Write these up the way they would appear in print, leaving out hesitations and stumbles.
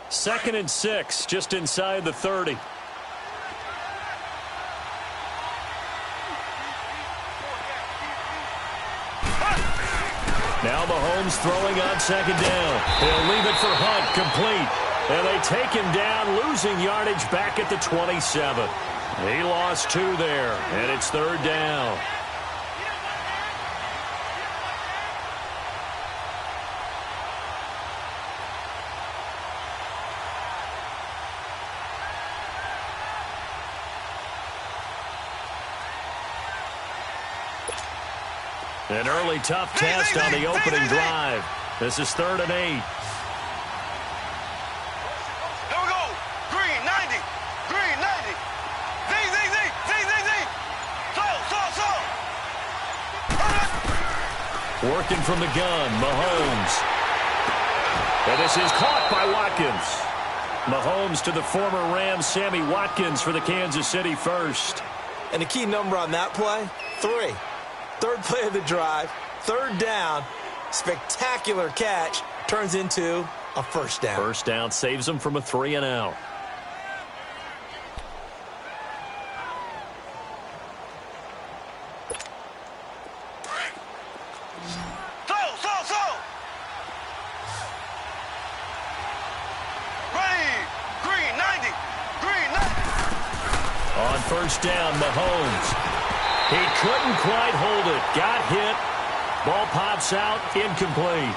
2nd and 6, just inside the 30. Now Mahomes throwing on 2nd down. He'll leave it for Hunt, complete. And they take him down, losing yardage back at the 27. He lost 2 there, and it's 3rd down. An early tough test on the opening drive. This is 3rd and 8. Here we go. Green, 90. Green, 90. Z. So. Working from the gun, Mahomes. And this is caught by Watkins. Mahomes to the former Rams, Sammy Watkins, for the Kansas City first. And the key number on that play, 3. 3rd play of the drive, 3rd down, spectacular catch, turns into a 1st down. 1st down saves them from a 3 and out. So. Ready. Green, 90. Green, 90. On 1st down, Mahomes. He couldn't quite hold it. Got hit. Ball pops out. Incomplete.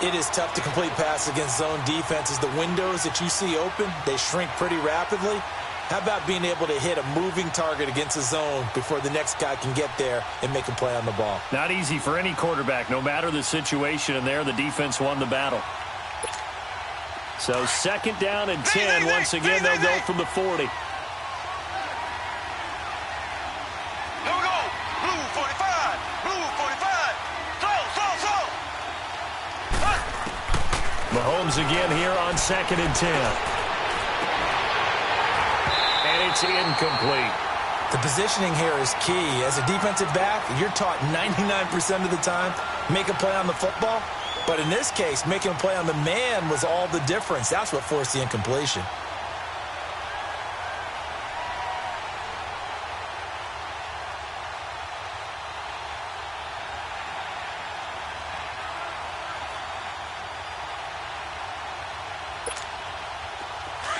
It is tough to complete passes against zone defenses. The windows that you see open, they shrink pretty rapidly. How about being able to hit a moving target against a zone before the next guy can get there and make a play on the ball? Not easy for any quarterback, no matter the situation. And there, the defense won the battle. So 2nd down and 10. Once again, they'll go from the 40. Mahomes again here on 2nd and 10. And it's incomplete. The positioning here is key. As a defensive back, you're taught 99% of the time, make a play on the football. But in this case, making a play on the man was all the difference. That's what forced the incompletion.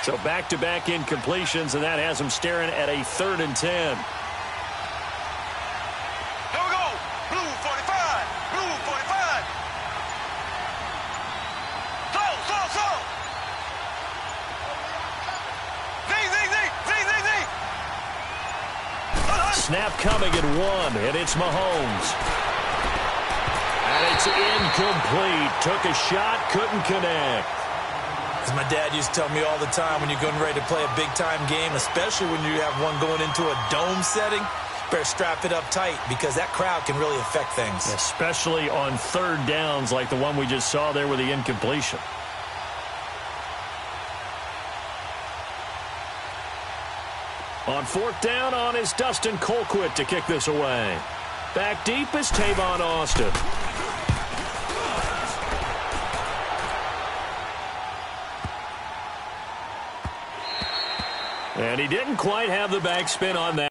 So back-to-back incompletions, and that has them staring at a 3rd and 10. Here we go. Blue 45. Blue 45. So. Z. Snap coming at 1, and it's Mahomes. And it's incomplete. Took a shot, couldn't connect. As my dad used to tell me all the time, when you're getting ready to play a big-time game, especially when you have one going into a dome setting, better strap it up tight because that crowd can really affect things. Especially on 3rd downs like the one we just saw there with the incompletion. On 4th down, on is Dustin Colquitt to kick this away. Back deep is Tavon Austin. And he didn't quite have the backspin on that.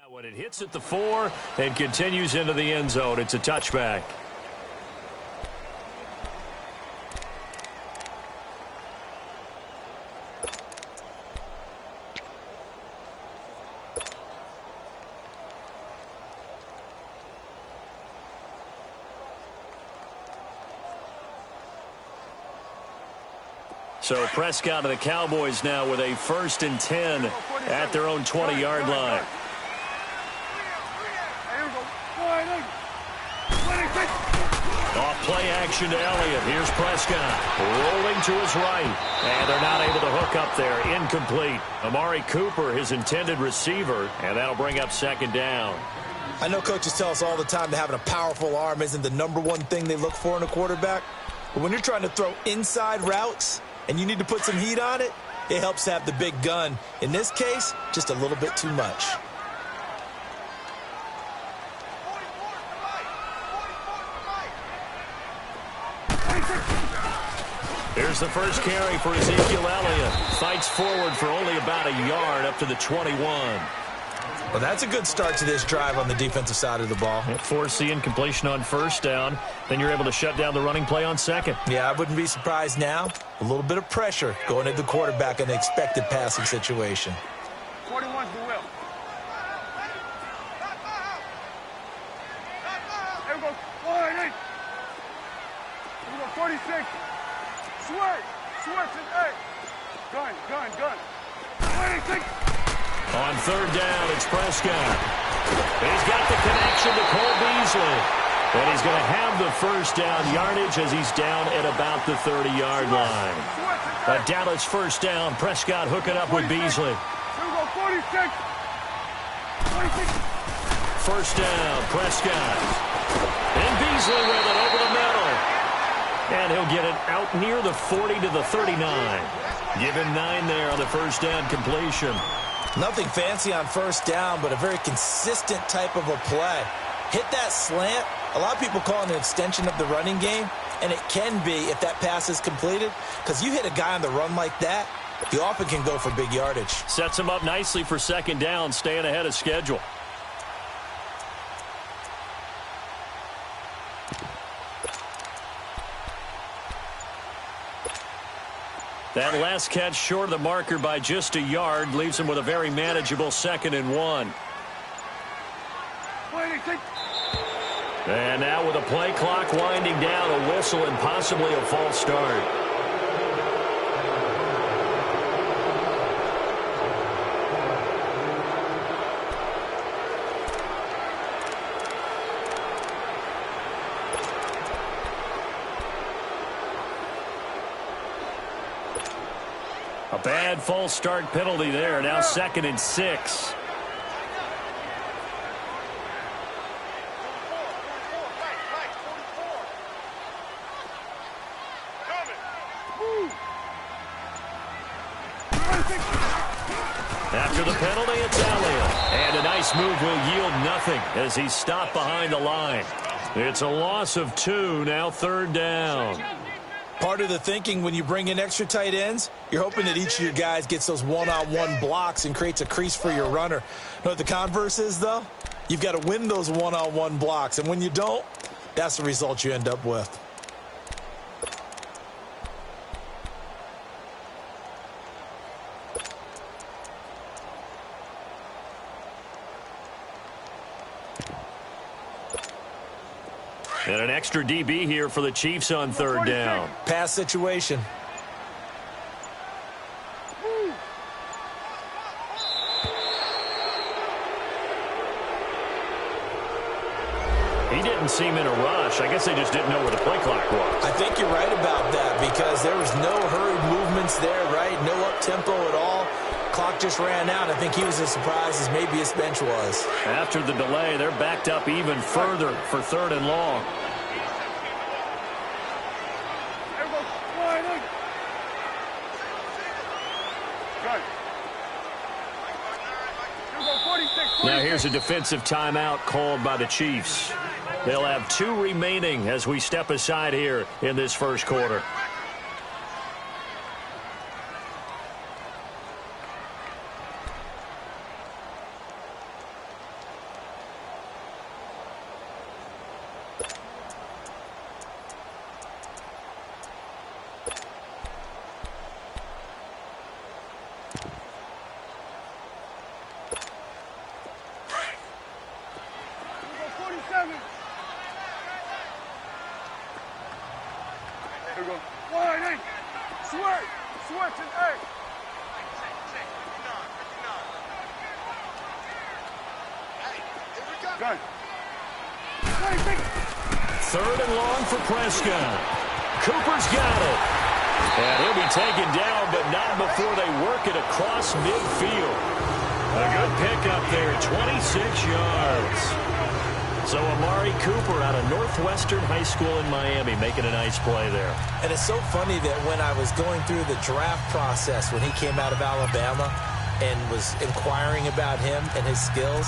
When it hits at the 4 and continues into the end zone, it's a touchback. So Prescott and the Cowboys now with a 1st and 10 at their own 20-yard line. Off Play action to Elliott. Here's Prescott rolling to his right. And they're not able to hook up there. Incomplete. Amari Cooper, his intended receiver, and that'll bring up second down. I know coaches tell us all the time that having a powerful arm isn't the #1 thing they look for in a quarterback. But when you're trying to throw inside routes and you need to put some heat on it, it helps to have the big gun. In this case, just a little bit too much. Here's the first carry for Ezekiel Elliott. Fights forward for only about a yard up to the 21. Well, that's a good start to this drive on the defensive side of the ball. Force the incompletion on first down. Then you're able to shut down the running play on second. Yeah, I wouldn't be surprised now. A little bit of pressure going into the quarterback in an expected passing situation. 41's the will. Here we go. 48. Here we go. 46. Switch and 8. Gun. 26. On third down, it's Prescott. He's got the connection to Cole Beasley. And he's going to have the first down yardage as he's down at about the 30-yard line. A Dallas first down. Prescott hooking up with Beasley. Here we go. 46. 26. First down, Prescott. And Beasley with it over the middle. And he'll get it out near the 40 to the 39. Give him 9 there on the first down completion. Nothing fancy on first down, but a very consistent type of a play. Hit that slant. A lot of people call it an extension of the running game, and it can be if that pass is completed, because you hit a guy on the run like that, you often can go for big yardage. Sets him up nicely for second down, staying ahead of schedule. That last catch short of the marker by just a yard leaves him with a very manageable 2nd and 1. And now with a play clock winding down, a whistle and possibly a false start. A bad false start penalty there. Now 2nd and 6. After the penalty, it's Elliott. And a nice move will yield nothing as he's stopped behind the line. It's a loss of 2, now 3rd down. Part of the thinking when you bring in extra tight ends, you're hoping that each of your guys gets those one-on-one blocks and creates a crease for your runner. You know what the converse is, though? You've got to win those one-on-one blocks, and when you don't, that's the result you end up with. And an extra DB here for the Chiefs on 3rd down. Pass situation. He didn't seem in a rush. I guess they just didn't know where the play clock was. I think you're right about that because there was no hurried movements there, right? No up-tempo at all. Clock just ran out. I think he was as surprised as maybe his bench was. After the delay, they're backed up even further for 3rd and long. Now here's a defensive timeout called by the Chiefs. They'll have 2 remaining as we step aside here in this first quarter. third and long for Prescott. Cooper's got it. And he'll be taken down, but not before they work it across midfield. A good pickup there, 26 yards. So Amari Cooper out of Northwestern High School in Miami making a nice play there. And it's so funny that when I was going through the draft process when he came out of Alabama and was inquiring about him and his skills,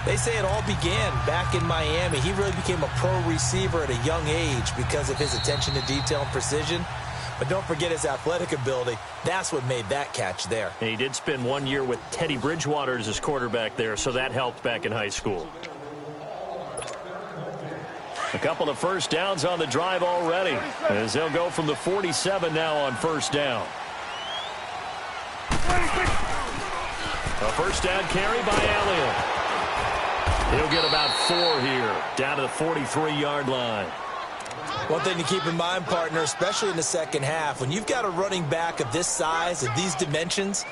they say it all began back in Miami. He really became a pro receiver at a young age because of his attention to detail and precision. But don't forget his athletic ability. That's what made that catch there. And he did spend 1 year with Teddy Bridgewater as his quarterback there, so that helped back in high school. A couple of first downs on the drive already, as they'll go from the 47 now on first down. A first down carry by Elliott. He'll get about 4 here, down to the 43-yard line. One thing to keep in mind, partner, especially in the second half, when you've got a running back of this size, of these dimensions,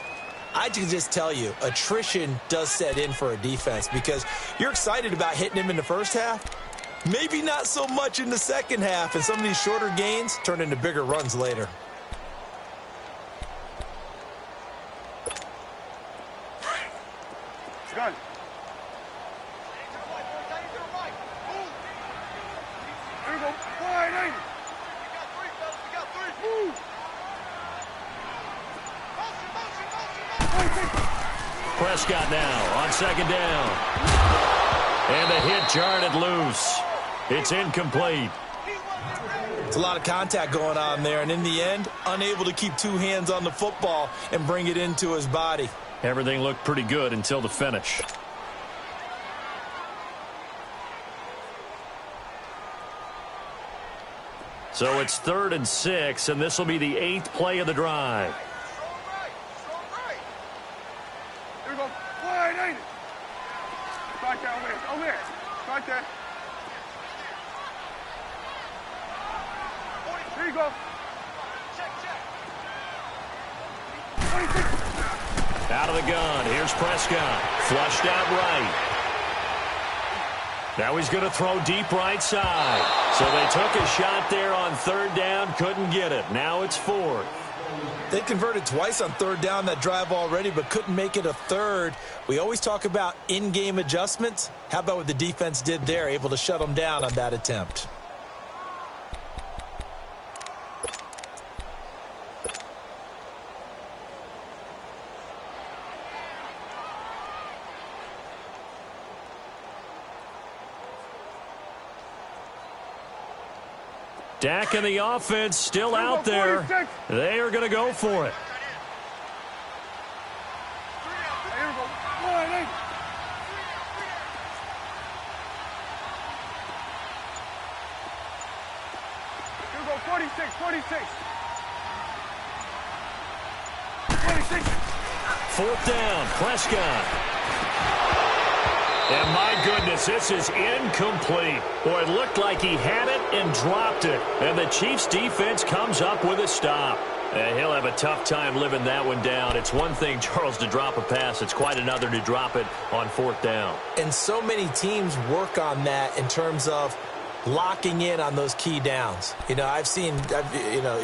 I can just tell you, attrition does set in for a defense because you're excited about hitting him in the first half. Maybe not so much in the second half, and some of these shorter gains turn into bigger runs later. Gun. Here we go. Wide 80. We got 3, fellas. We got 3. Move. Motion. Prescott now on second down. And the hit jarred it loose. It's incomplete. It's a lot of contact going on there, and in the end, unable to keep 2 hands on the football and bring it into his body. Everything looked pretty good until the finish. So it's 3rd and 6, and this will be the 8th play of the drive. Strong right. Here we go. Wide 80. Right there, over there. Right there. Here you go. Check. 26. Out of the gun. Here's Prescott. Flushed out right. Now he's going to throw deep right side. So they took a shot there on 3rd down. Couldn't get it. Now it's 4th. They converted twice on 3rd down that drive already, but couldn't make it a 3rd. We always talk about in-game adjustments. How about what the defense did there, able to shut them down on that attempt? Dak and the offense still out there. They are going to go for it. Here we go. Wide 80. Here we go. 46. 4th down, Prescott. And my goodness, this is incomplete. Boy, it looked like he had it and dropped it. And the Chiefs defense comes up with a stop. And he'll have a tough time living that one down. It's one thing, Charles, to drop a pass. It's quite another to drop it on 4th down. And so many teams work on that in terms of locking in on those key downs. You know,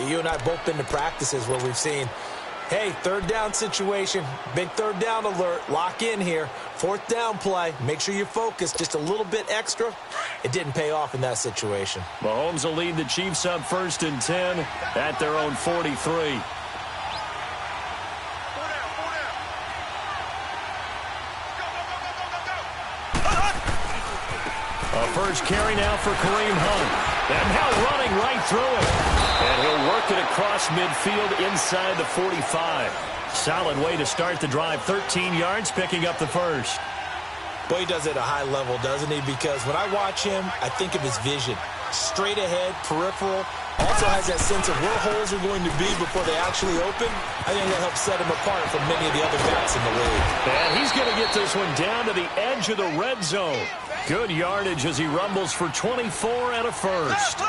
you and I both been to practices where we've seen, hey, 3rd down situation, big 3rd down alert, lock in here. 4th down play, make sure you focus just a little bit extra. It didn't pay off in that situation. Mahomes will lead the Chiefs up 1st and 10 at their own 43. A first carry now for Kareem Hunt. And now running right through it. And he'll work it across midfield inside the 45. Solid way to start the drive. 13 yards, picking up the first. Boy, he does it at a high level, doesn't he? Because when I watch him, I think of his vision. Straight ahead, peripheral. Also has that sense of where holes are going to be before they actually open. I think that helps set him apart from many of the other backs in the league. And he's going to get this one down to the edge of the red zone. Good yardage as he rumbles for 24 and a first.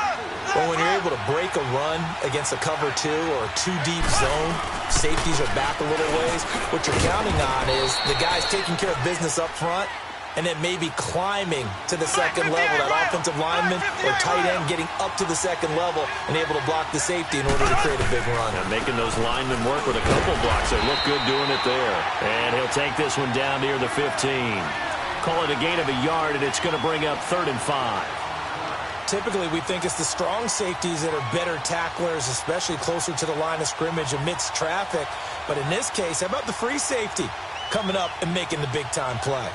Well, when you're able to break a run against a cover 2 or a 2-deep zone, safeties are back a little ways. What you're counting on is the guys taking care of business up front and then maybe climbing to the second level. That offensive lineman or tight end getting up to the second level and able to block the safety in order to create a big run. And making those linemen work with a couple blocks. They look good doing it there. And he'll take this one down near the 15. Call it a gain of a yard, and it's going to bring up 3rd and 5. Typically, we think it's the strong safeties that are better tacklers, especially closer to the line of scrimmage amidst traffic. But in this case, how about the free safety coming up and making the big-time play?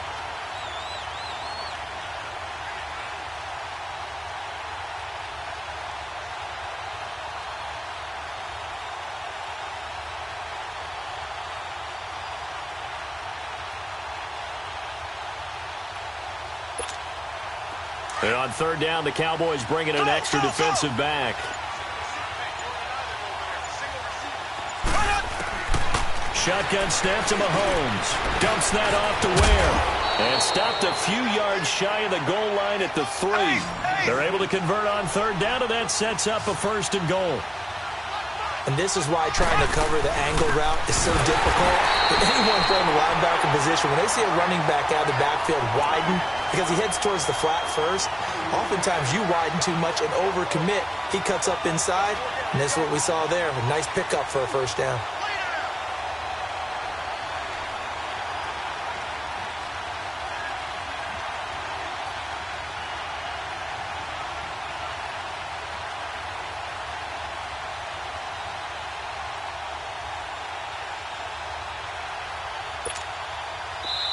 And on 3rd down, the Cowboys bring in an extra defensive back. Shotgun snap to Mahomes. Dumps that off to Ware. And stopped a few yards shy of the goal line at the 3. They're able to convert on 3rd down, and that sets up a 1st and goal. And this is why trying to cover the angle route is so difficult. But anyone playing the linebacker position, when they see a running back out of the backfield widen, because he heads towards the flat first, oftentimes you widen too much and overcommit. He cuts up inside, and this is what we saw there. A nice pickup for a 1st down.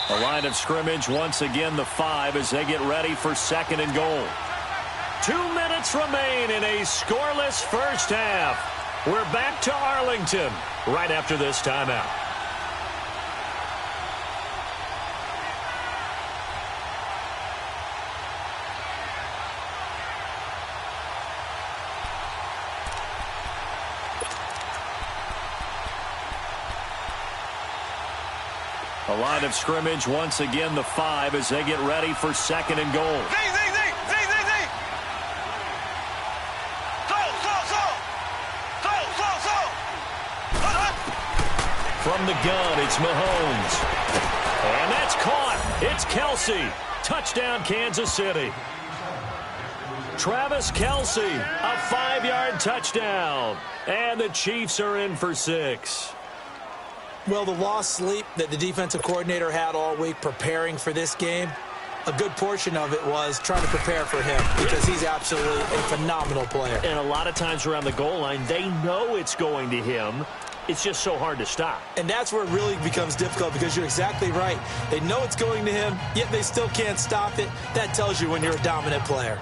The line of scrimmage, once again, the 5 as they get ready for 2nd and goal. 2 minutes remain in a scoreless first half. We're back to Arlington right after this timeout. The line of scrimmage, once again, the 5 as they get ready for 2nd and goal. From the gun, it's Mahomes. And that's caught. It's Kelsey. Touchdown, Kansas City. Travis Kelsey, a 5-yard touchdown. And the Chiefs are in for 6. Well, the lost sleep that the defensive coordinator had all week preparing for this game, a good portion of it was trying to prepare for him because he's absolutely a phenomenal player. And a lot of times around the goal line, they know it's going to him. It's just so hard to stop. And that's where it really becomes difficult because you're exactly right. They know it's going to him, yet they still can't stop it. That tells you when you're a dominant player.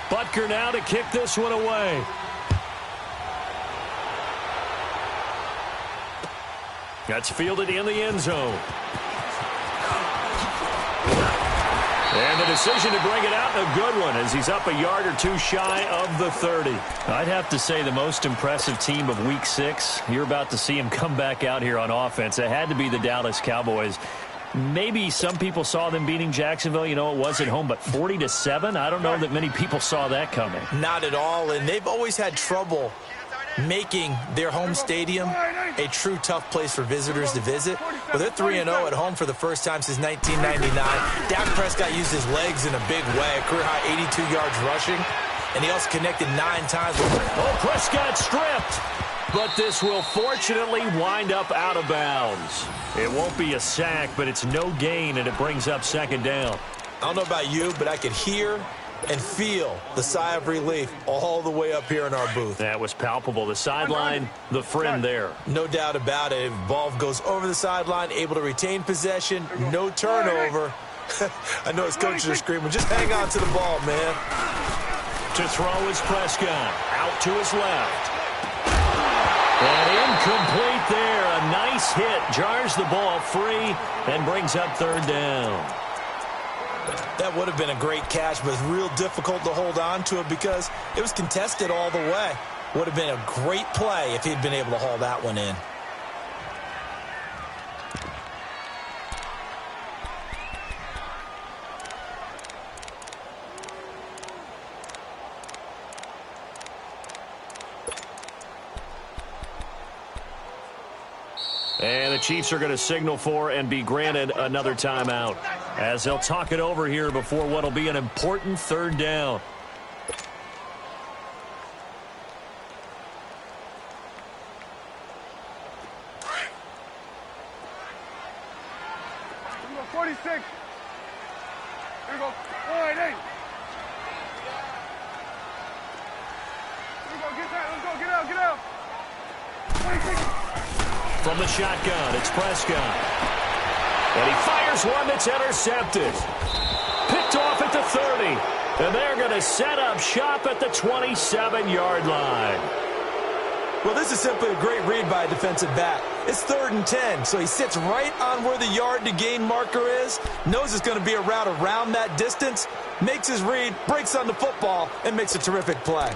Butker now to kick this one away. That's fielded in the end zone. And the decision to bring it out, a good one, as he's up a yard or two shy of the 30. I'd have to say the most impressive team of Week 6. You're about to see him come back out here on offense. It had to be the Dallas Cowboys. Maybe some people saw them beating Jacksonville. You know, it was at home, but 40-7? I don't know that many people saw that coming. Not at all, and they've always had trouble making their home stadium a true tough place for visitors to visit. Well, they're 3-0 at home for the first time since 1999. Dak Prescott used his legs in a big way, a career-high 82 yards rushing, and he also connected 9 times. Oh, Prescott stripped. But this will fortunately wind up out of bounds. It won't be a sack, but it's no gain, and it brings up 2nd down. I don't know about you, but I could hear and feel the sigh of relief all the way up here in our booth. That was palpable. The sideline, the friend there. No doubt about it. Ball goes over the sideline, able to retain possession, no turnover. I know his coaches are screaming, just hang on to the ball, man. To throw is Prescott. Out to his left. And incomplete there. A nice hit. Jars the ball free and brings up 3rd down. That would have been a great catch, but it's real difficult to hold on to it because it was contested all the way. Would have been a great play if he'd been able to haul that one in. And the Chiefs are going to signal for and be granted another timeout, as they'll talk it over here before what will be an important third down. Here we go, 46. Here we go, wide 8. Here we go, get that, let's go, get out, get out. 26. From the shotgun, it's Prescott. And he fires one that's intercepted. Picked off at the 30. And they're going to set up shop at the 27-yard line. Well, this is simply a great read by a defensive back. It's 3rd and 10, so he sits right on where the yard-to-gain marker is, knows it's going to be a route around that distance, makes his read, breaks on the football, and makes a terrific play.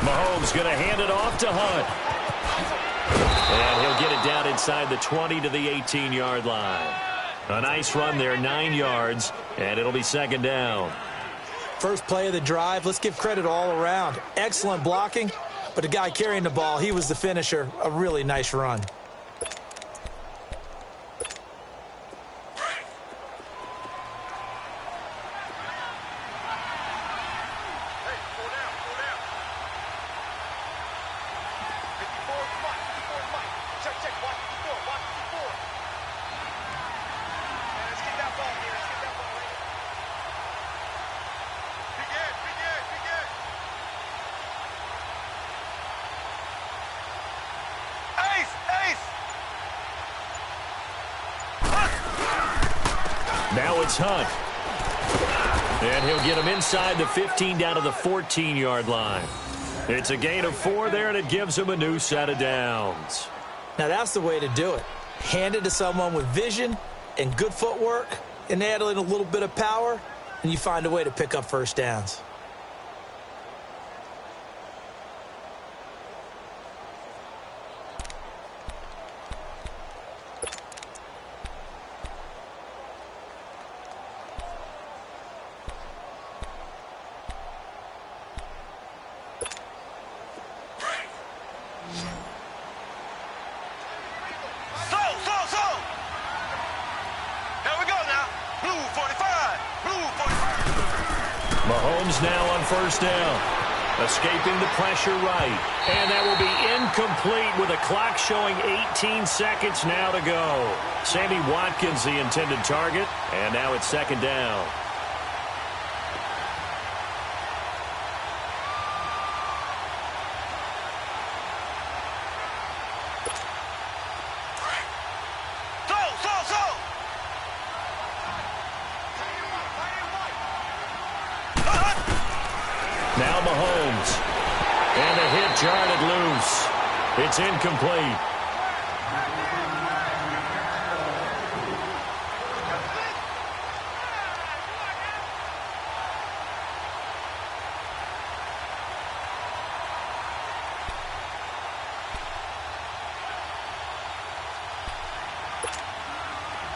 Mahomes going to hand it off to Hunt. And he'll get it down inside the 20 to the 18-yard line. A nice run there, 9 yards, and it'll be 2nd down. First play of the drive, let's give credit all around. Excellent blocking, but the guy carrying the ball, he was the finisher. A really nice run. Now it's Hunt. And he'll get him inside the 15 down to the 14-yard line. It's a gain of 4 there, and it gives him a new set of downs. Now that's the way to do it. Hand it to someone with vision and good footwork, and add in a little bit of power, and you find a way to pick up first downs. Mahomes now on 1st down. Escaping the pressure right. And that will be incomplete with a clock showing 18 seconds now to go. Sammy Watkins the intended target. And now it's 2nd down. Now Mahomes. And a hit jarred loose. It's incomplete.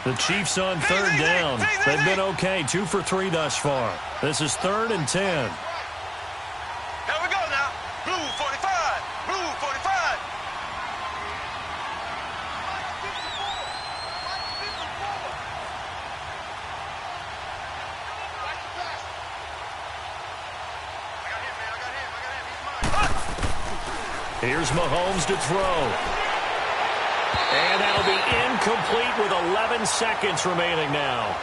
The Chiefs on 3rd down. They've been okay, 2 for 3 thus far. This is 3rd and 10. Here's Mahomes to throw. And that'll be incomplete with 11 seconds remaining now.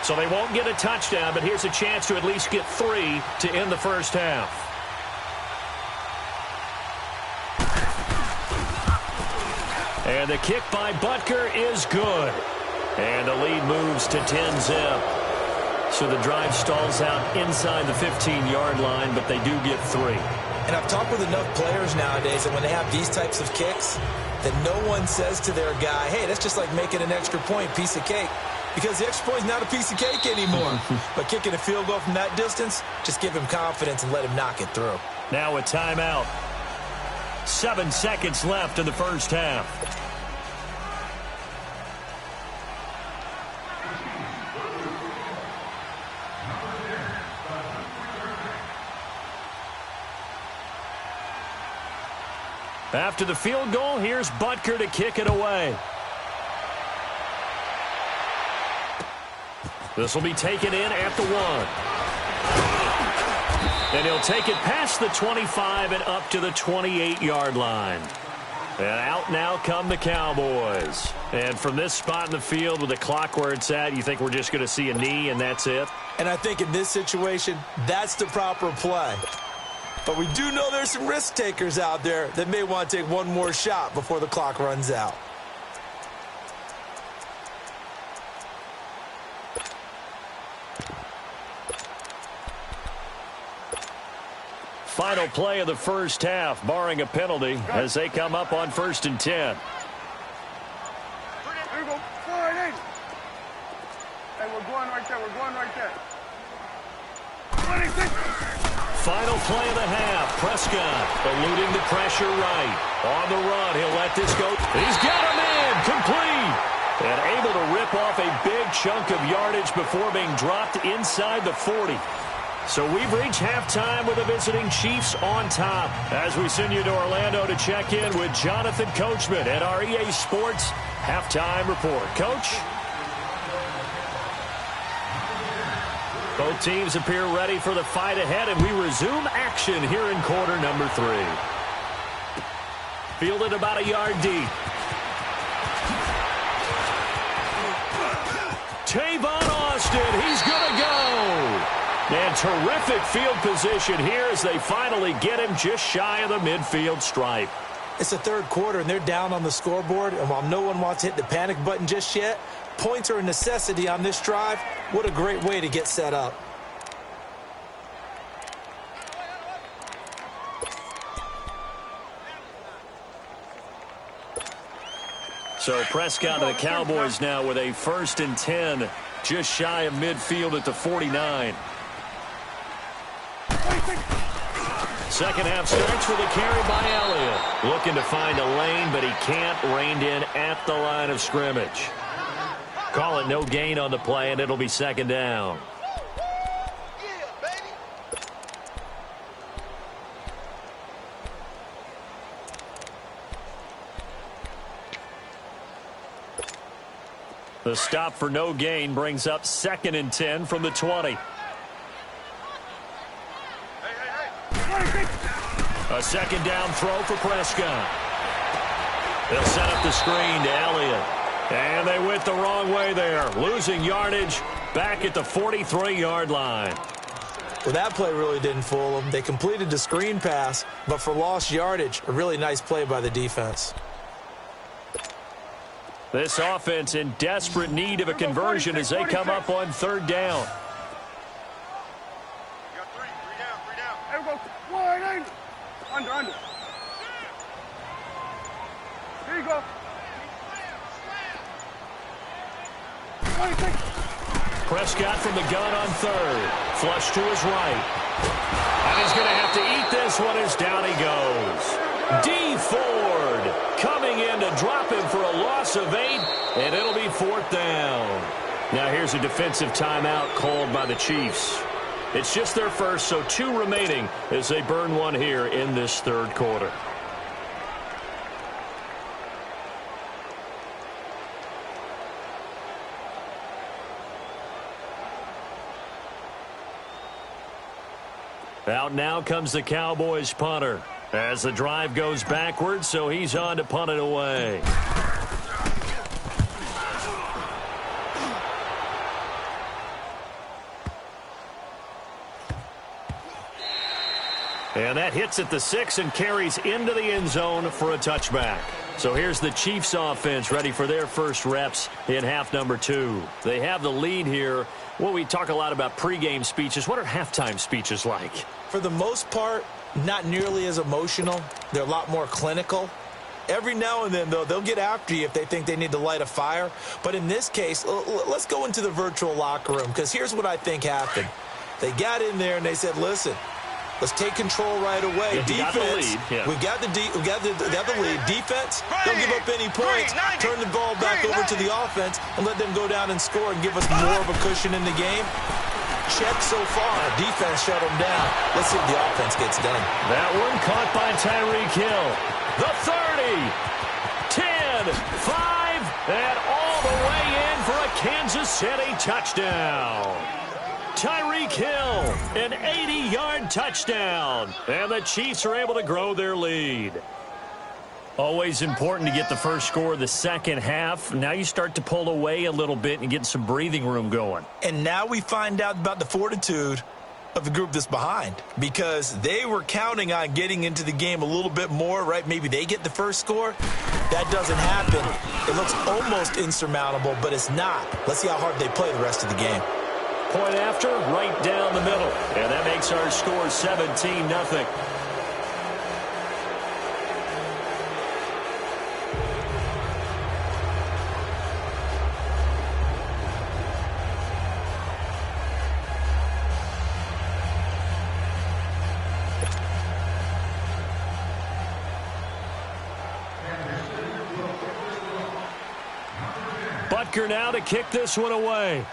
So they won't get a touchdown, but here's a chance to at least get 3 to end the first half. And the kick by Butker is good. And the lead moves to 10-zip. So the drive stalls out inside the 15-yard line, but they do get 3. And I've talked with enough players nowadays that when they have these types of kicks, that no one says to their guy, hey, that's just like making an extra point, piece of cake. Because the extra point is not a piece of cake anymore. But kicking a field goal from that distance, just give him confidence and let him knock it through. Now a timeout. 7 seconds left in the first half. After the field goal, here's Butker to kick it away. This will be taken in at the 1. And he'll take it past the 25 and up to the 28-yard line. And out now come the Cowboys. And from this spot in the field with the clock where it's at, you think we're just going to see a knee and that's it? And I think in this situation, that's the proper play. But we do know there's some risk takers out there that may want to take one more shot before the clock runs out. Final play of the first half, barring a penalty, as they come up on 1st and 10. There you go. Fire it in. Hey, we're going right there. We're going right there. 26. Final play of the half. Prescott eluding the pressure right. On the run, he'll let this go. He's got him in. Complete. And able to rip off a big chunk of yardage before being dropped inside the 40. So we've reached halftime with the visiting Chiefs on top. As we send you to Orlando to check in with Jonathan Coachman at our EA Sports Halftime Report. Coach? Both teams appear ready for the fight ahead, and we resume action here in quarter number 3. Fielded about a yard deep. Tavon Austin, he's going to go. And terrific field position here as they finally get him just shy of the midfield stripe. It's the third quarter, and they're down on the scoreboard. And while no one wants to hit the panic button just yet, points are a necessity on this drive. What a great way to get set up. So Prescott and the Cowboys now with a 1st and 10, just shy of midfield at the 49. Second half starts with a carry by Elliott. Looking to find a lane, but he can't. Reined in at the line of scrimmage. Call it no gain on the play, and it'll be 2nd down. The stop for no gain brings up 2nd and 10 from the 20. A 2nd down throw for Prescott. They'll set up the screen to Elliott. And they went the wrong way there. Losing yardage back at the 43-yard line. Well, that play really didn't fool them. They completed the screen pass, but for lost yardage, a really nice play by the defense. This offense in desperate need of a conversion as they come up on 3rd down. You got 3 down, 3 down. There we go. Wide angle. Under. Here you go. 26. Prescott from the gun on 3rd. Flush to his right. And he's going to have to eat this one as down he goes. D. Ford coming in to drop him for a loss of 8, and it'll be 4th down. Now here's a defensive timeout called by the Chiefs. It's just their first, so 2 remaining as they burn one here in this 3rd quarter. Out now comes the Cowboys punter as the drive goes backwards, so he's on to punt it away. And that hits at the 6 and carries into the end zone for a touchback. So here's the Chiefs offense ready for their first reps in half number 2. They have the lead here. Well, we talk a lot about pregame speeches. What are halftime speeches like? For the most part, not nearly as emotional. They're a lot more clinical. Every now and then, though, they'll get after you if they think they need to light a fire. But in this case, let's go into the virtual locker room, because here's what I think happened. They got in there and they said, listen, let's take control right away. Defense, we got the lead. Defense, don't give up any points. Turn the ball back over to the offense and let them go down and score and give us more of a cushion in the game. Check so far. Defense shut them down. Let's see if the offense gets done. That one caught by Tyreek Hill. The 30, 10, 5, and all the way in for a Kansas City touchdown. Tyreek Hill, an 80-yard touchdown, and the Chiefs are able to grow their lead. Always important to get the first score of the second half. Now you start to pull away a little bit and get some breathing room going. And now we find out about the fortitude of the group that's behind, because they were counting on getting into the game a little bit more, right? Maybe they get the first score. That doesn't happen. It looks almost insurmountable, but it's not. Let's see how hard they play the rest of the game. Point after, right down the middle. And that makes our score 17-0. Butker now to kick this one away.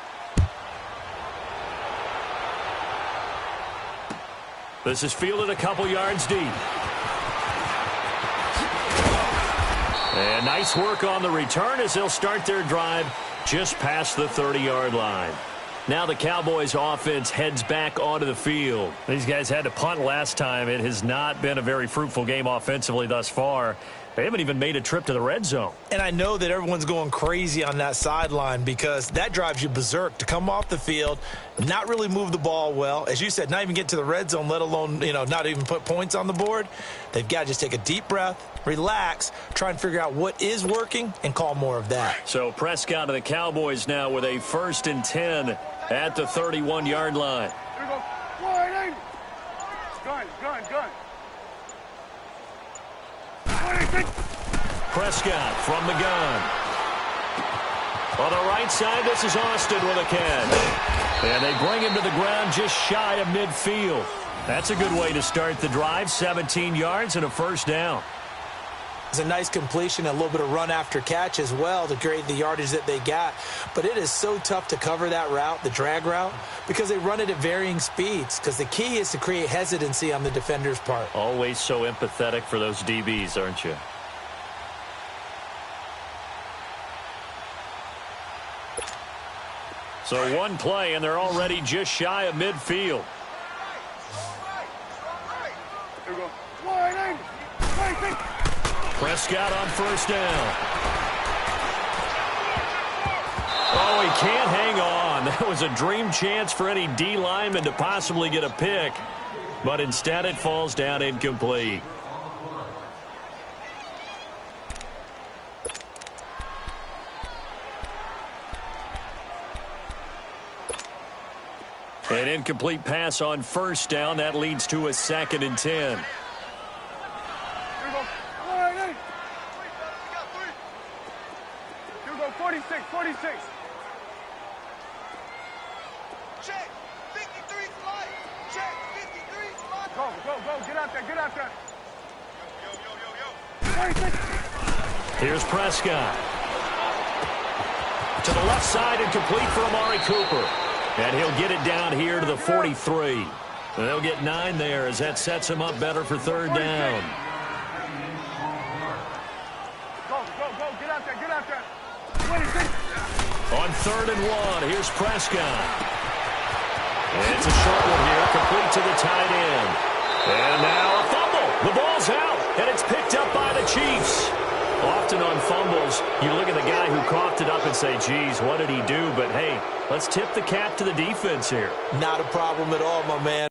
This is fielded a couple yards deep. And nice work on the return as they'll start their drive just past the 30-yard line. Now the Cowboys offense heads back onto the field. These guys had to punt last time. It has not been a very fruitful game offensively thus far. They haven't even made a trip to the red zone. And I know that everyone's going crazy on that sideline, because that drives you berserk to come off the field, not really move the ball well. As you said, not even get to the red zone, let alone, not even put points on the board. They've got to just take a deep breath, relax, try and figure out what is working, and call more of that. So Prescott of the Cowboys now with a 1st and 10 at the 31-yard line. Here we go. Wide in. Gun. Prescott from the gun. On the right side, this is Austin with a catch. And they bring him to the ground just shy of midfield. That's a good way to start the drive. 17 yards and a first down. It's a nice completion, a little bit of run after catch as well to create the yardage that they got. But it is so tough to cover that route, the drag route, because they run it at varying speeds. Because the key is to create hesitancy on the defender's part. Always so empathetic for those DBs, aren't you? So one play, and they're already just shy of midfield. Here we go. Wide in. Prescott on first down. Oh, he can't hang on. That was a dream chance for any D lineman to possibly get a pick. But instead it falls down incomplete. An incomplete pass on first down. That leads to a 2nd and 10. Here we go. 46. Check. 53 flight. Check. 53 flight. Go. Get out there. Yo. 46. Here's Prescott. To the left side and complete for Amari Cooper. And he'll get it down here to the 43. They'll get 9 there as that sets him up better for 3rd down. Go. Get out there. 26. On 3rd and 1, here's Prescott. And it's a short one here, complete to the tight end. And now a fumble. The ball's out, and it's picked up by the Chiefs. Often on fumbles, you look at the guy who coughed it up and say, geez, what did he do? But, hey, let's tip the cap to the defense here. Not a problem at all, my man.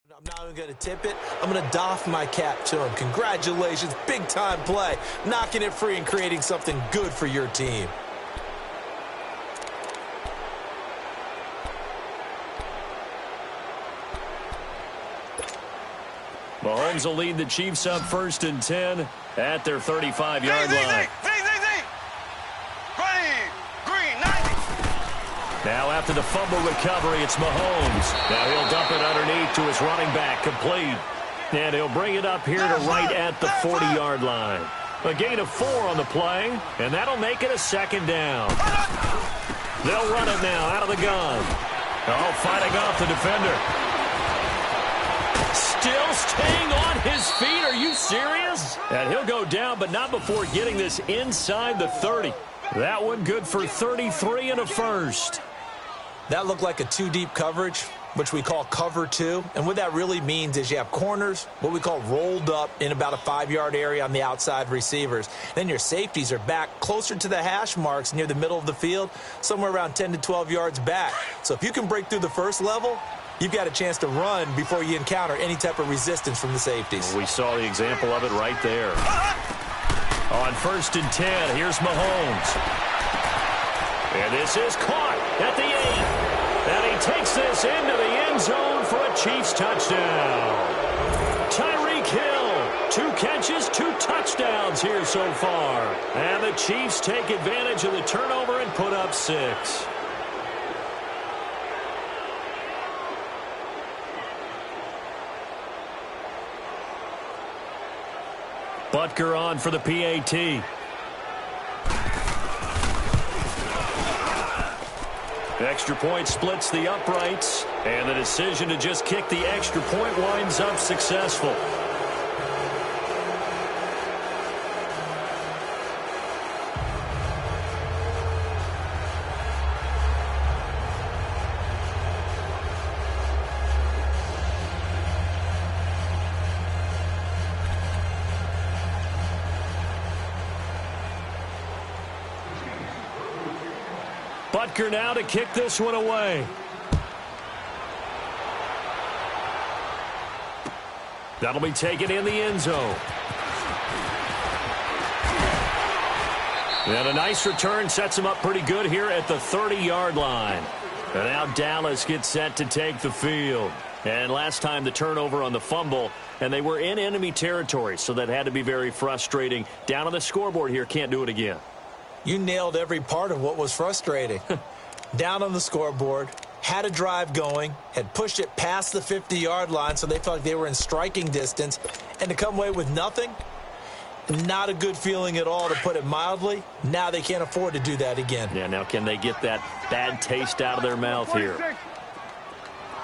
I'm not even going to tip it. I'm going to doff my cap to him. Congratulations, big-time play. Knocking it free and creating something good for your team. Mahomes will lead the Chiefs up 1st and 10 at their 35-yard line. Now after the fumble recovery, it's Mahomes. Now he'll dump it underneath to his running back, complete. And he'll bring it up here to right at the 40-yard line. A gain of 4 on the play, and that'll make it a 2nd down. They'll run it now out of the gun. Oh, fighting off the defender. Still staying on his feet. Are you serious? And he'll go down, but not before getting this inside the 30. That one good for 33 and a first. That looked like a 2-deep coverage, which we call cover 2. And what that really means is you have corners, what we call rolled up in about a 5-yard area on the outside receivers. Then your safeties are back closer to the hash marks near the middle of the field, somewhere around 10 to 12 yards back. So if you can break through the first level, you've got a chance to run before you encounter any type of resistance from the safeties. We saw the example of it right there. On 1st and 10, here's Mahomes. And this is caught at the 8. And he takes this into the end zone for a Chiefs touchdown. Tyreek Hill, 2 catches, 2 touchdowns here so far. And the Chiefs take advantage of the turnover and put up 6. Butker on for the PAT. Extra point splits the uprights, and the decision to just kick the extra point winds up successful. Butker now to kick this one away. That'll be taken in the end zone. And a nice return sets him up pretty good here at the 30-yard line. And now Dallas gets set to take the field. And last time the turnover on the fumble, and they were in enemy territory, so that had to be very frustrating. Down on the scoreboard here, can't do it again. You nailed every part of what was frustrating. Down on the scoreboard, had a drive going, had pushed it past the 50-yard line so they felt like they were in striking distance, and to come away with nothing, not a good feeling at all, to put it mildly. Now they can't afford to do that again. Yeah, now can they get that bad taste out of their mouth here? 46.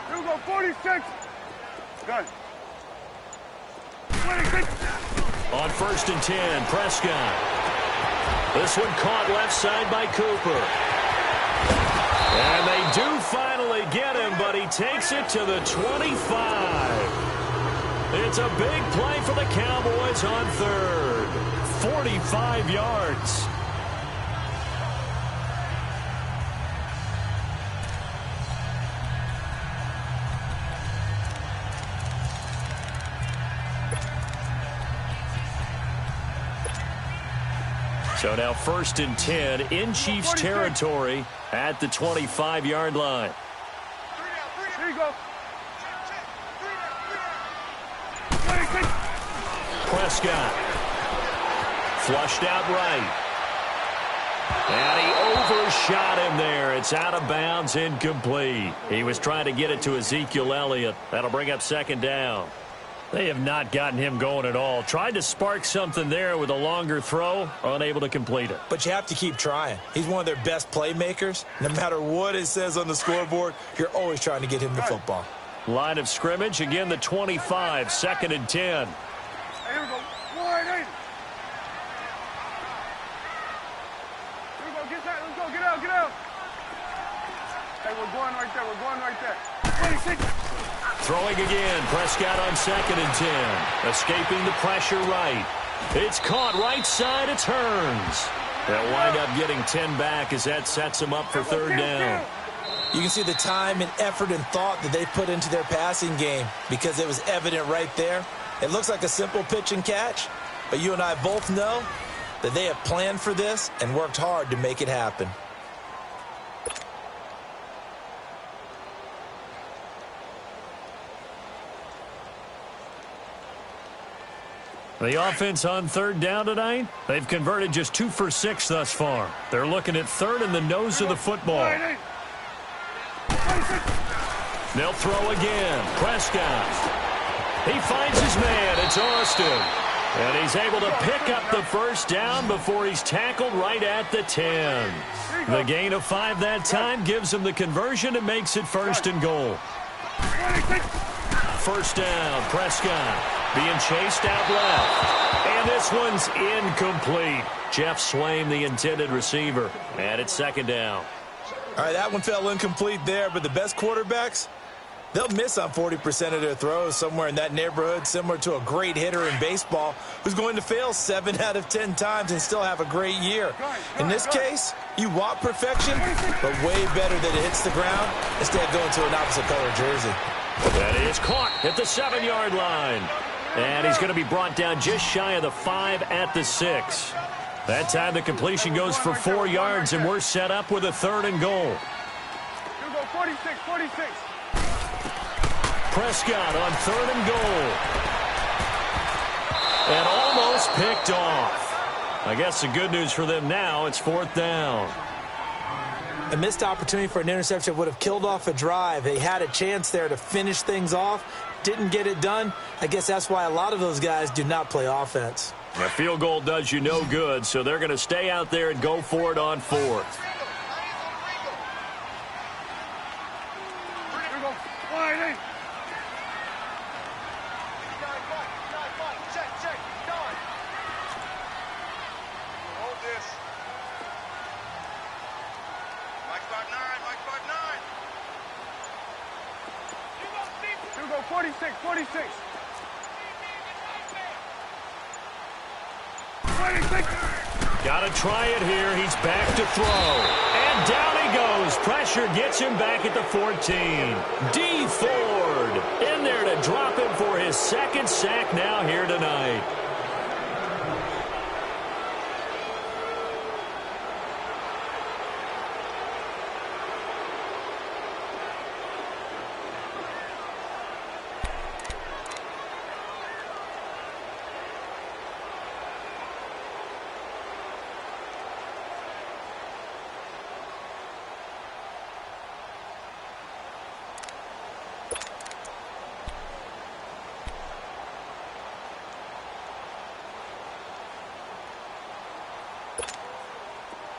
Here we go, 46. Good. 26. On 1st and 10, Prescott. This one caught left side by Cooper. And they do finally get him, but he takes it to the 25. It's a big play for the Cowboys on 3rd. 45 yards. So now 1st and 10 in Chiefs territory at the 25-yard line. Here you go. Prescott. Flushed out right. And he overshot him there. It's out of bounds, incomplete. He was trying to get it to Ezekiel Elliott. That'll bring up 2nd down. They have not gotten him going at all. Tried to spark something there with a longer throw, unable to complete it. But you have to keep trying. He's one of their best playmakers. No matter what it says on the scoreboard, you're always trying to get him the football. Line of scrimmage, again the 25, 2nd and 10. Hey, here we go. Wide 8. Here we go. Get that. Let's go. Get out. Get out. Hey, we're going right there. We're going right there. 26. Throwing again, Prescott on 2nd and 10. Escaping the pressure right. It's caught right side, it turns. They'll wind up getting 10 back as that sets them up for 3rd down. You can see the time and effort and thought that they put into their passing game because it was evident right there. It looks like a simple pitch and catch, but you and I both know that they have planned for this and worked hard to make it happen. The offense on third down tonight, they've converted just 2 for 6 thus far. They're looking at third in the nose of the football. They'll throw again. Prescott. He finds his man. It's Austin. And he's able to pick up the first down before he's tackled right at the 10. The gain of 5 that time gives him the conversion and makes it 1st and goal. First down, Prescott being chased out left. And this one's incomplete. Jeff Swaim, the intended receiver. And it's 2nd down. All right, that one fell incomplete there, but the best quarterbacks, they'll miss on 40% of their throws, somewhere in that neighborhood, similar to a great hitter in baseball who's going to fail 7 out of 10 times and still have a great year. In this case, you want perfection, but way better that it hits the ground instead of going to an opposite color jersey. That is caught at the 7-yard line. And he's going to be brought down just shy of the 5 at the 6. That time the completion goes for 4 yards, and we're set up with a 3rd and goal. You go 46, 46. Prescott on 3rd and goal. And almost picked off. I guess the good news for them now, it's 4th down. A missed opportunity for an interception would have killed off a drive. They had a chance there to finish things off. Didn't get it done. I guess that's why a lot of those guys do not play offense. A field goal does you no good, so they're going to stay out there and go for it on 4th. Here we go. Wide eight. Check. Done. Hold this. Mike's back 9. Here we go. 46. 26. Got to try it here. He's back to throw. And down he goes. Pressure gets him back at the 14. D. Ford in there to drop him for his 2nd sack now here tonight.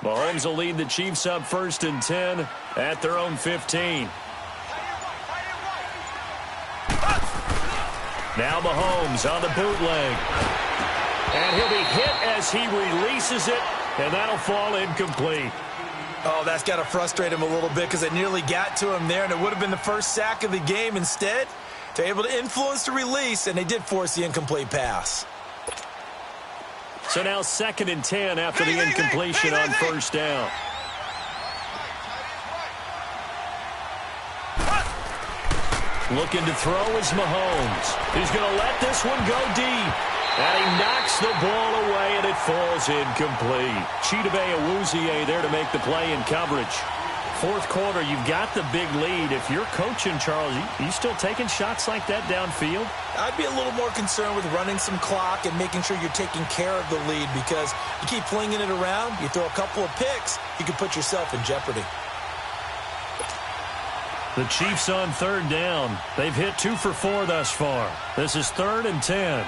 Mahomes will lead the Chiefs up 1st and 10 at their own 15. Now Mahomes on the bootleg. And he'll be hit as he releases it, and that'll fall incomplete. Oh, that's got to frustrate him a little bit because it nearly got to him there, and it would have been the first sack of the game. Instead, they're able to influence the release, and they did force the incomplete pass. So now 2nd and 10 after the incompletion on 1st down. Looking to throw is Mahomes. He's going to let this one go deep. And he knocks the ball away, and it falls incomplete. Chidobe Awuzie there to make the play in coverage. 4th quarter, you've got the big lead. If you're coaching, Charles, you still taking shots like that downfield? I'd be a little more concerned with running some clock and making sure you're taking care of the lead because you keep flinging it around, you throw a couple of picks, you can put yourself in jeopardy. The Chiefs on 3rd down. They've hit 2 for 4 thus far. This is 3rd and 10.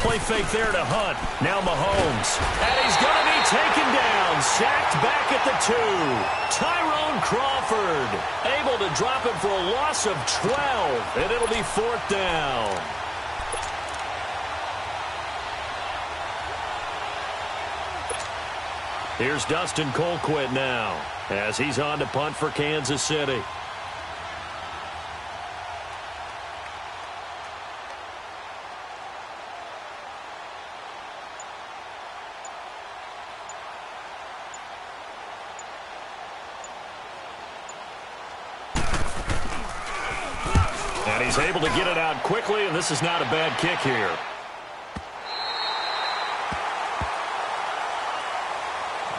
Play fake there to Hunt. Now Mahomes. And he's going to be taken down. Sacked back at the 2. Tyrone Crawford able to drop him for a loss of 12. And it'll be 4th down. Here's Dustin Colquitt now as he's on to punt for Kansas City. And he's able to get it out quickly, and this is not a bad kick here.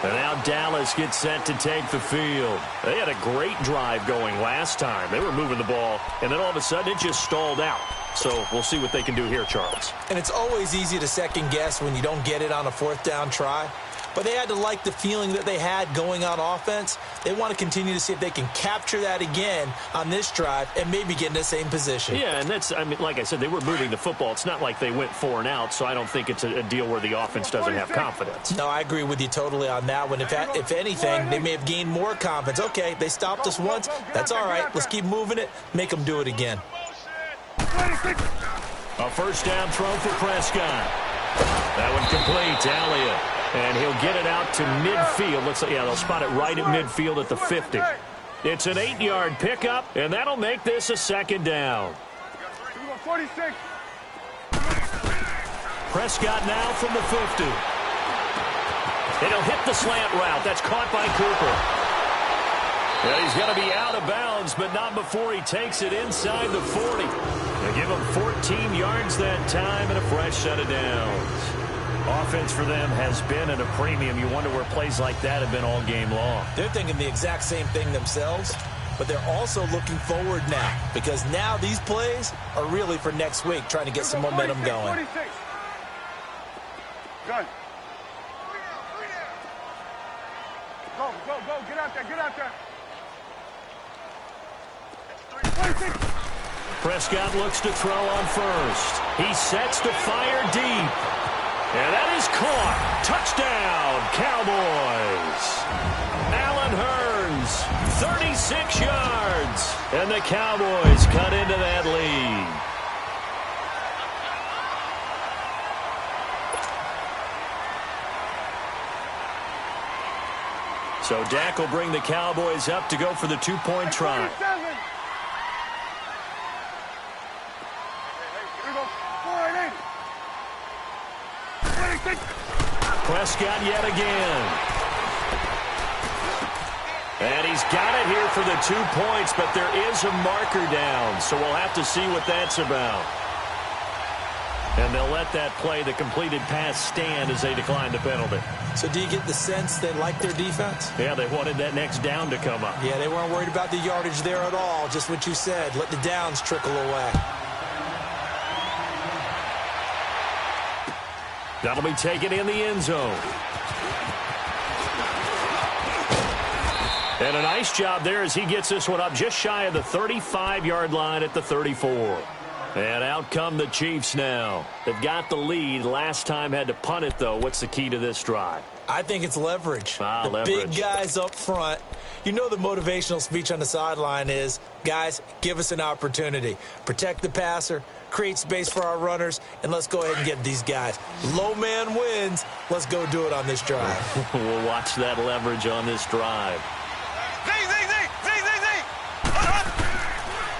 And now Dallas gets set to take the field. They had a great drive going last time. They were moving the ball, and then all of a sudden it just stalled out. So we'll see what they can do here, Charles. And it's always easy to second guess when you don't get it on a fourth down try. But they had to like the feeling that they had going on offense. They want to continue to see if they can capture that again on this drive and maybe get in the same position. Yeah, and that's, I mean, like I said, they were moving the football. It's not like they went 4 and out, so I don't think it's a deal where the offense doesn't have confidence. No, I agree with you totally on that one. If anything, they may have gained more confidence. Okay, they stopped us once. That's all right. Let's keep moving it. Make them do it again. A first down throw for Prescott. That one complete to Elliott. And he'll get it out to midfield. Looks like, yeah, they'll spot it right at midfield at the 50. It's an 8-yard pickup, and that'll make this a second down. 46. Prescott now from the 50. And he'll hit the slant route. That's caught by Cooper. And he's going to be out of bounds, but not before he takes it inside the 40. They give him 14 yards that time and a fresh set of downs. Offense for them has been at a premium. You wonder where plays like that have been all game long. They're thinking the exact same thing themselves, but they're also looking forward now because now these plays are really for next week, trying to get some momentum going. 46. Good. Go, go, go. Get out there, get out there. 26. Prescott looks to throw on first. He sets to fire deep. And that is caught. Touchdown, Cowboys. Allen Hurns, 36 yards. And the Cowboys cut into that lead. So Dak will bring the Cowboys up to go for the 2-point try. Prescott yet again. And he's got it here for the 2 points, but there is a marker down, so we'll have to see what that's about. And they'll let that play, the completed pass, stand as they decline the penalty. So do you get the sense they like their defense? Yeah, they wanted that next down to come up. Yeah, they weren't worried about the yardage there at all, just what you said. Let the downs trickle away. That'll be taken in the end zone. And a nice job there as he gets this one up just shy of the 35-yard line at the 34. And out come the Chiefs now. They've got the lead. Last time had to punt it, though. What's the key to this drive? I think it's leverage. Leverage. Big guys up front. You know the motivational speech on the sideline is, guys, give us an opportunity. Protect the passer, create space for our runners, and let's go ahead and get these guys. Low man wins. Let's go do it on this drive. We'll watch that leverage on this drive.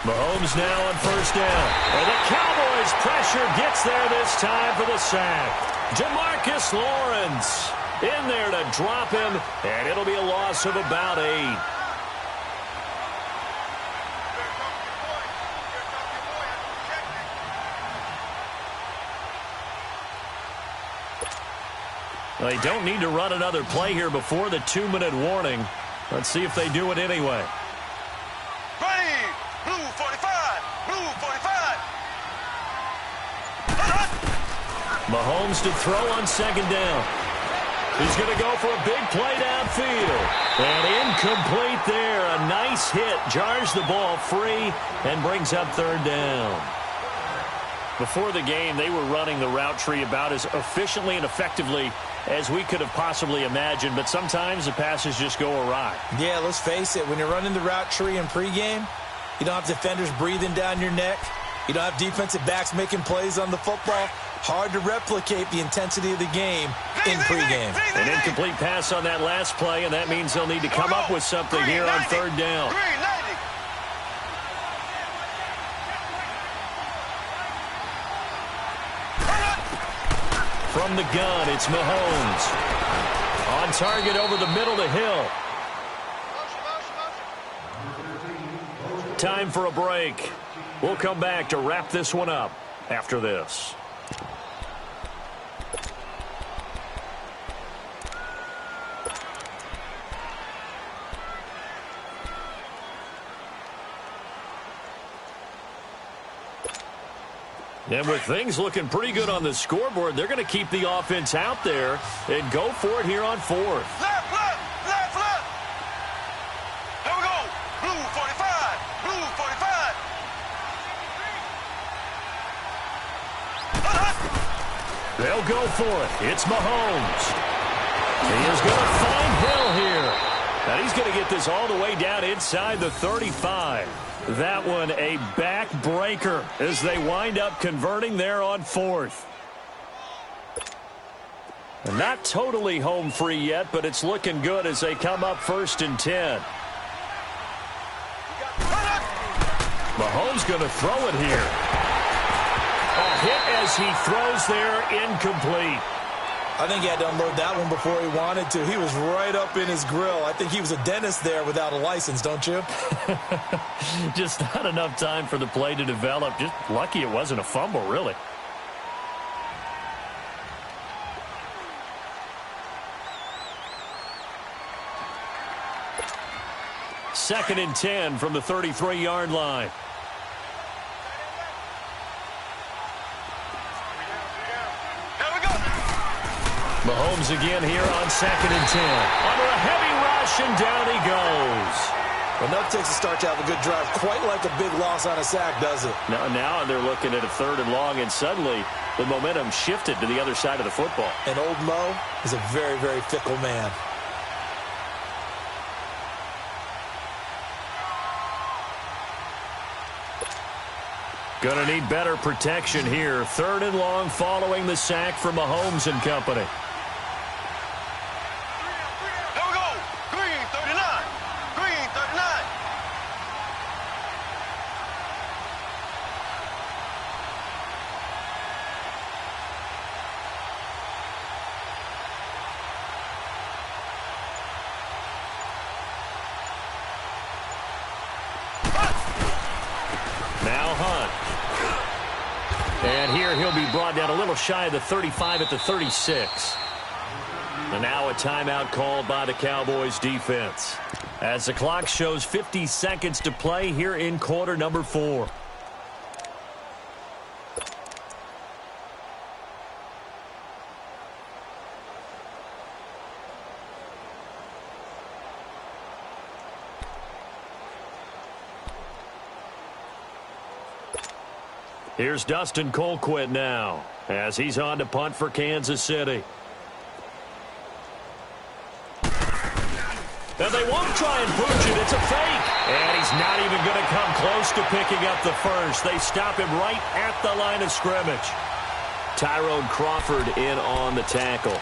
Mahomes now on first down. And the Cowboys pressure gets there this time for the sack. Jamarcus Lawrence in there to drop him, and it'll be a loss of about 8. They don't need to run another play here before the 2-minute warning. Let's see if they do it anyway. Mahomes to throw on second down. He's going to go for a big play downfield. And incomplete there. A nice hit. Jars the ball free and brings up third down. Before the game, they were running the route tree about as efficiently and effectively as we could have possibly imagined. But sometimes the passes just go awry. Yeah, let's face it. When you're running the route tree in pregame, you don't have defenders breathing down your neck. You don't have defensive backs making plays on the football. Hard to replicate the intensity of the game in pregame. An incomplete pass on that last play, and that means they'll need to come up with something here on third down. From the gun, it's Mahomes. On target over the middle to Hill. Time for a break. We'll come back to wrap this one up after this. And with things looking pretty good on the scoreboard, they're going to keep the offense out there and go for it here on fourth. Left, left, left, left. Here we go. Blue 45. Blue 45. They'll go for it. It's Mahomes. He is going to find Hill here. And he's going to get this all the way down inside the 35. That one a backbreaker as they wind up converting there on fourth. Not totally home free yet, but it's looking good as they come up 1st and 10. Mahomes going to throw it here. A hit as he throws there, incomplete. I think he had to unload that one before he wanted to. He was right up in his grill. I think he was a dentist there without a license, don't you? Just not enough time for the play to develop. Just lucky it wasn't a fumble, really. Second and 10 from the 33-yard line. Mahomes again here on 2nd and 10. Under a heavy rush, and down he goes. Enough takes a start to have a good drive. Quite like a big loss on a sack, does it? Now they're looking at a 3rd and long, and suddenly the momentum shifted to the other side of the football. And old Mo is a very, very fickle man. Going to need better protection here. 3rd and long following the sack from Mahomes and company. And here he'll be brought down a little shy of the 35 at the 36. And now a timeout called by the Cowboys defense. As the clock shows 50 seconds to play here in quarter number 4. Here's Dustin Colquitt now as he's on to punt for Kansas City. And they won't try and pooch it. It's a fake. And he's not even going to come close to picking up the first. They stop him right at the line of scrimmage. Tyrone Crawford in on the tackle.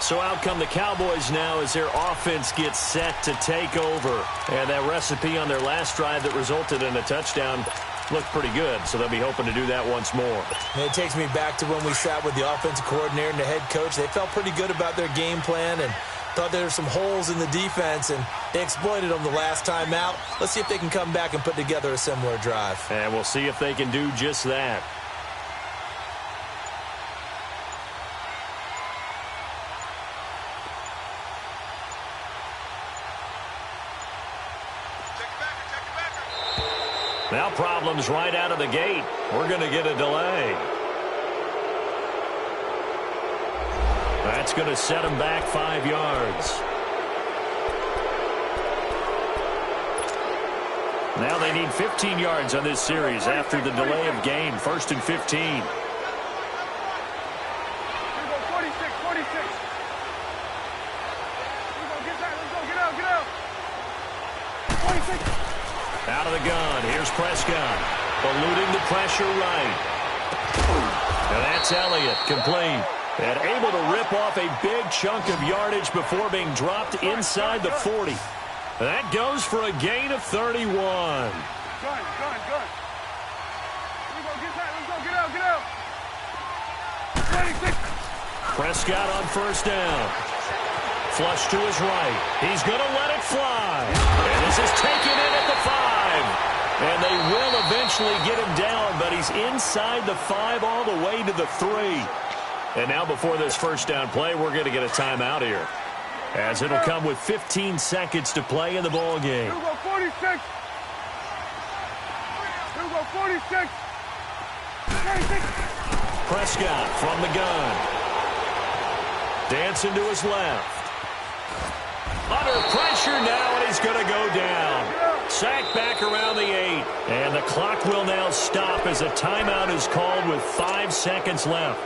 So out come the Cowboys now as their offense gets set to take over. And that recipe on their last drive that resulted in a touchdown looked pretty good, so they'll be hoping to do that once more. And it takes me back to when we sat with the offensive coordinator and the head coach. They felt pretty good about their game plan and thought there were some holes in the defense, and they exploited them the last time out. Let's see if they can come back and put together a similar drive. And we'll see if they can do just that. Now problems right out of the gate. We're going to get a delay. That's going to set them back 5 yards. Now they need 15 yards on this series after the delay of game. 1st and 15. Here we go, 46, 46. Here we go, get back, let's go, get out, get out. 46. Out of the gun. Here's Prescott. Eluding the pressure right. And that's Elliott. Complete. And able to rip off a big chunk of yardage before being dropped inside the 40. That goes for a gain of 31. Gun. Here we go, get back, let's go, get out, get out. 26. Prescott on 1st down. Flush to his right. He's going to let it fly. And this is taken in at the 5. And they will eventually get him down, but he's inside the 5 all the way to the 3. And now before this first down play, we're going to get a timeout here, as it'll come with 15 seconds to play in the ball game. Here we go, 46. Here we go, 46. 46. Prescott from the gun. Dancing to his left. Under pressure now, and he's going to go down. Sacked back around the 8. And the clock will now stop as a timeout is called with 5 seconds left.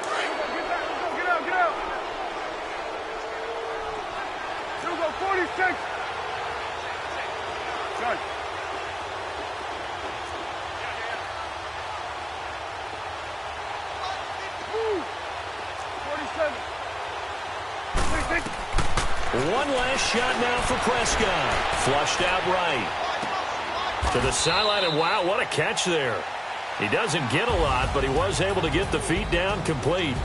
Get out, get out. Here we go, 46. Good. Woo. 47. 46. One last shot now for Prescott. Flushed out right. To the sideline, and wow, what a catch there. He doesn't get a lot, but he was able to get the feet down complete.